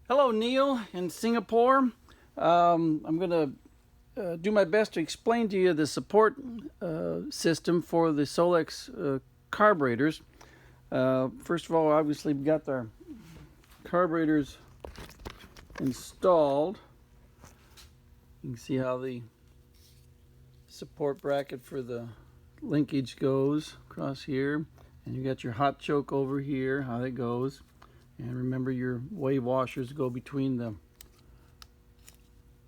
Hello, Neil in Singapore. I'm going to do my best to explain to you the support system for the Solex carburetors. First of all, obviously we've got our carburetors installed. You can see how the support bracket for the linkage goes across here. And you got your hot choke over here, how that goes. And remember, your wave washers go between the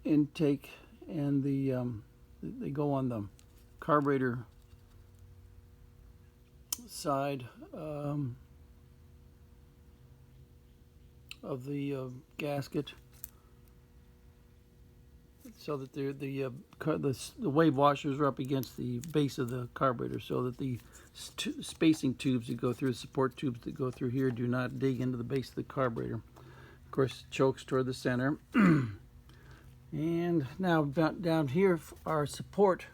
intake and they go on the carburetor side of the gasket, so that the wave washers are up against the base of the carburetor, so that the spacing tubes that go through, the support tubes that go through here, do not dig into the base of the carburetor. Of course, chokes toward the center. And now down here, our support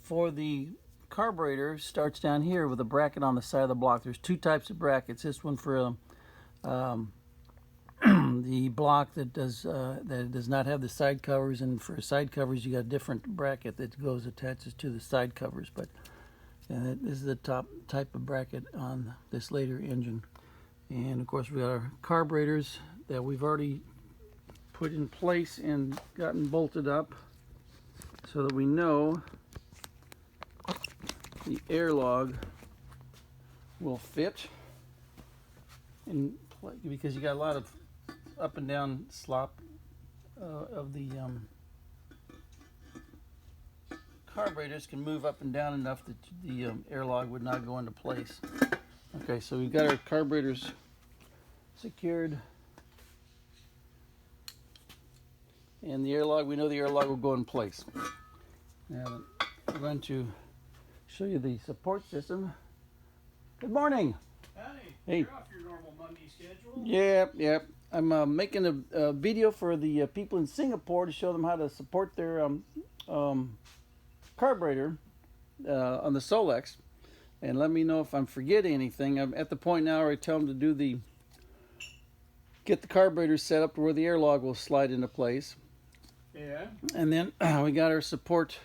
for the carburetor starts down here with a bracket on the side of the block. There's two types of brackets. This one for the block that does not have the side covers, and for side covers you got a different bracket that attaches to the side covers. But this is the top type of bracket on this later engine. And of course we got our carburetors that we've already put in place and gotten bolted up, so that we know the air log will fit in, because you got a lot of up and down slop of the carburetors can move up and down enough that the air log would not go into place. Okay, so we've got our carburetors secured, and the air log, we know the air log will go in place. Now I'm going to show you the support system. Good morning. Howdy. Hey. You're off your normal Monday schedule? Yep. I'm making a video for the people in Singapore to show them how to support their carburetor on the Solex, and let me know if I'm forgetting anything. I'm at the point now where I tell them to get the carburetor set up to where the air log will slide into place. Yeah. And then we got our support.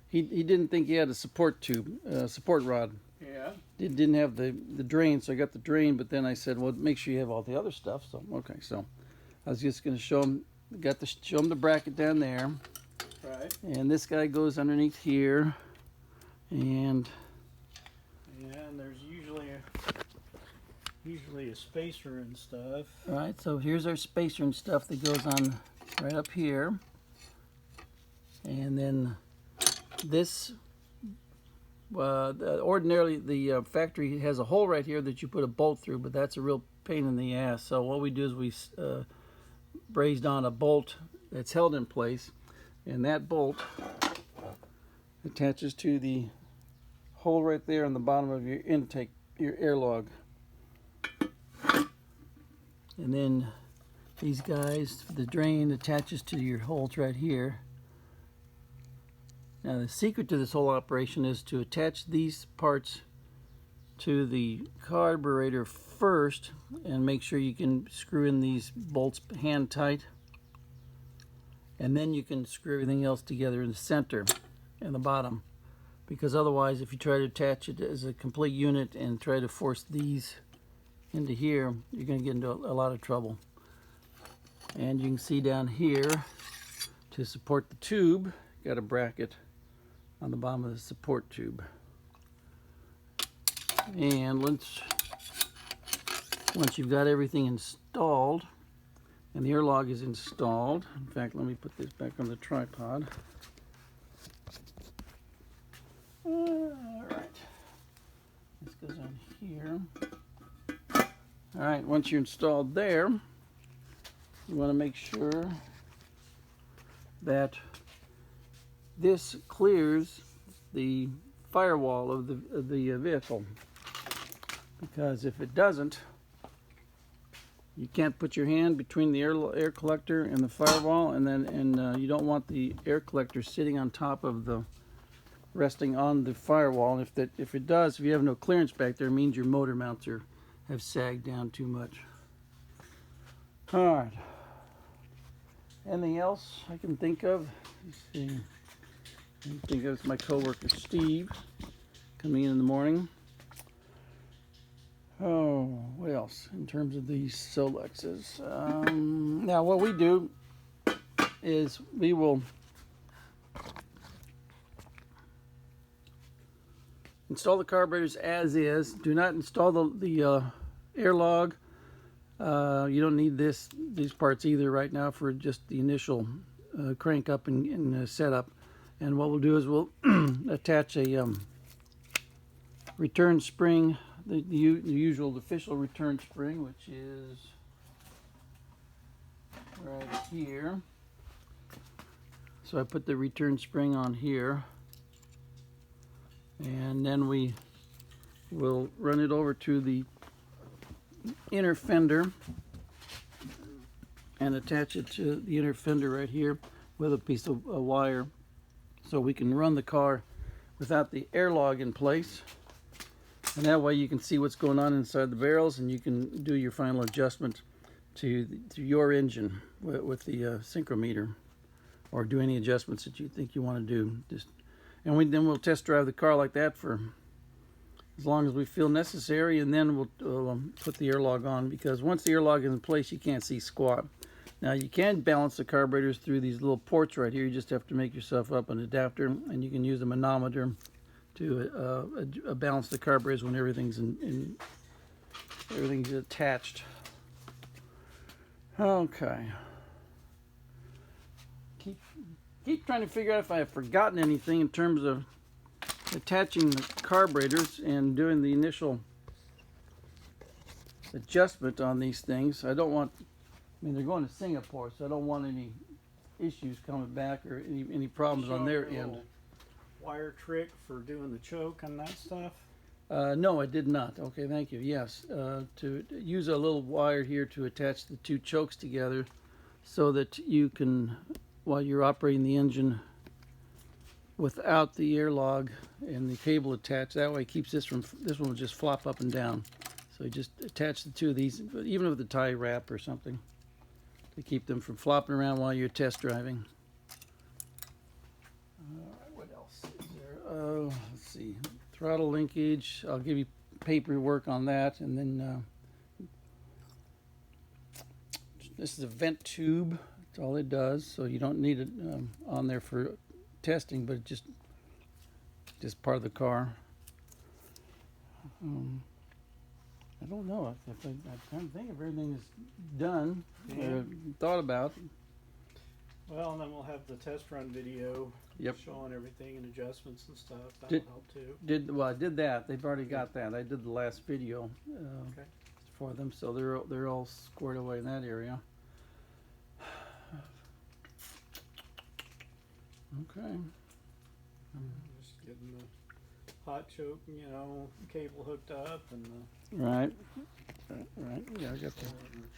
He didn't think he had a support tube, support rod. Yeah. It didn't have the drain, so I got the drain, but then I said, well, make sure you have all the other stuff. So okay, so I was just going to show him, show him the bracket down there. Right. And this guy goes underneath here, and there's usually a spacer and stuff. all right, so here's our spacer and stuff that goes on right up here. And then this, ordinarily the factory has a hole right here that you put a bolt through, but that's a real pain in the ass. So what we do is we brazed on a bolt that's held in place, and that bolt attaches to the hole right there on the bottom of your intake, your air log. And then these guys, the drain attaches to your holes right here. Now the secret to this whole operation is to attach these parts to the carburetor first, and make sure you can screw in these bolts hand tight, and then you can screw everything else together in the center and the bottom, because otherwise if you try to attach it as a complete unit and try to force these into here, you're going to get into a lot of trouble. And you can see down here, to support the tube, got a bracket on the bottom of the support tube. And once you've got everything installed and the air log is installed, in fact, let me put this back on the tripod. All right, this goes on here. All right, once you're installed there, you want to make sure that this clears the firewall of the vehicle, because if it doesn't, you can't put your hand between the air collector and the firewall, and you don't want the air collector sitting on top of the resting on the firewall. And if it does, if you have no clearance back there, it means your motor mounts have sagged down too much. All right. Anything else I can think of? Let's see. I can think of my coworker Steve coming in the morning. Oh, what else in terms of these Solexes? Now, what we do is we will install the carburetors as is. Do not install the airlog. You don't need these parts either right now for just the initial crank up and setup. And what we'll do is we'll attach a return spring, the usual official return spring, which is right here. So I put the return spring on here, and then we will run it over to the inner fender and attach it to the inner fender right here with a piece of wire, so we can run the car without the airlog in place, and that way you can see what's going on inside the barrels, and you can do your final adjustment to your engine with the synchrometer, or do any adjustments that you think you want to do. Then we'll test drive the car like that for as long as we feel necessary, and then we'll put the airlog on, because once the airlog is in place, you can't see squat. Now, you can balance the carburetors through these little ports right here. You just have to make yourself up an adapter, and you can use a manometer to balance the carburetors when everything's everything's attached. Okay. Keep trying to figure out if I have forgotten anything in terms of attaching the carburetors and doing the initial adjustment on these things. I don't want, they're going to Singapore, so I don't want any issues coming back or any problems on their end. Wire trick for doing the choke and that stuff? No, I did not. Okay, thank you. Yes, to use a little wire here to attach the two chokes together, so that you can, while you're operating the engine without the airlog and the cable attached, that way it keeps this one will just flop up and down. So you just attach the two of these, even with a tie wrap or something, to keep them from flopping around while you're test driving. What else is there? Let's see. Throttle linkage. I'll give you paperwork on that, and then this is a vent tube. That's all it does. So you don't need it on there for testing, but it's just part of the car. I don't know. I'm trying to think if everything is done or thought about. Well, and then we'll have the test run video showing everything and adjustments and stuff. That'll help too. I did that. They've already got that. I did the last video for them, so they're all squared away in that area. Okay. Just getting the hot choke, cable hooked up, and the right. Yeah, I got the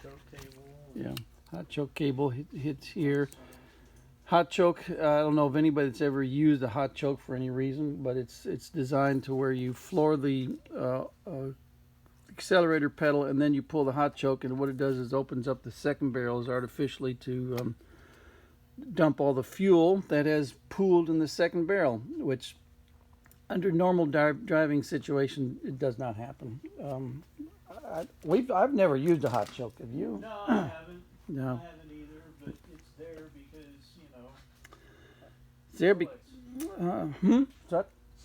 choke cable. Yeah, hot choke cable hits here. Hot choke. I don't know if anybody that's ever used a hot choke for any reason, but it's designed to where you floor the accelerator pedal, and then you pull the hot choke, and what it does is opens up the second barrels artificially to dump all the fuel that has pooled in the second barrel, which under normal driving situation it does not happen. I've never used a hot choke. Have you? No, I haven't. No. I haven't either, but it's there because It's there What?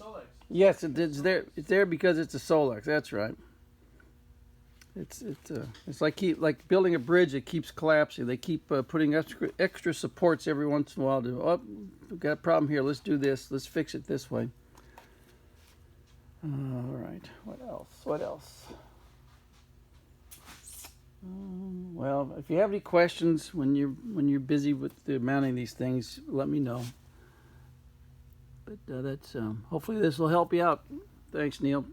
Solex. Yes, it's there. It's there because it's a Solex. That's right. It's like building a bridge that keeps collapsing. They keep putting extra supports every once in a while. We've got a problem here. Let's do this. Let's fix it this way. All right. What else? Well, if you have any questions when you're busy with the mounting these things, let me know. But that's hopefully this will help you out. Thanks, Neil.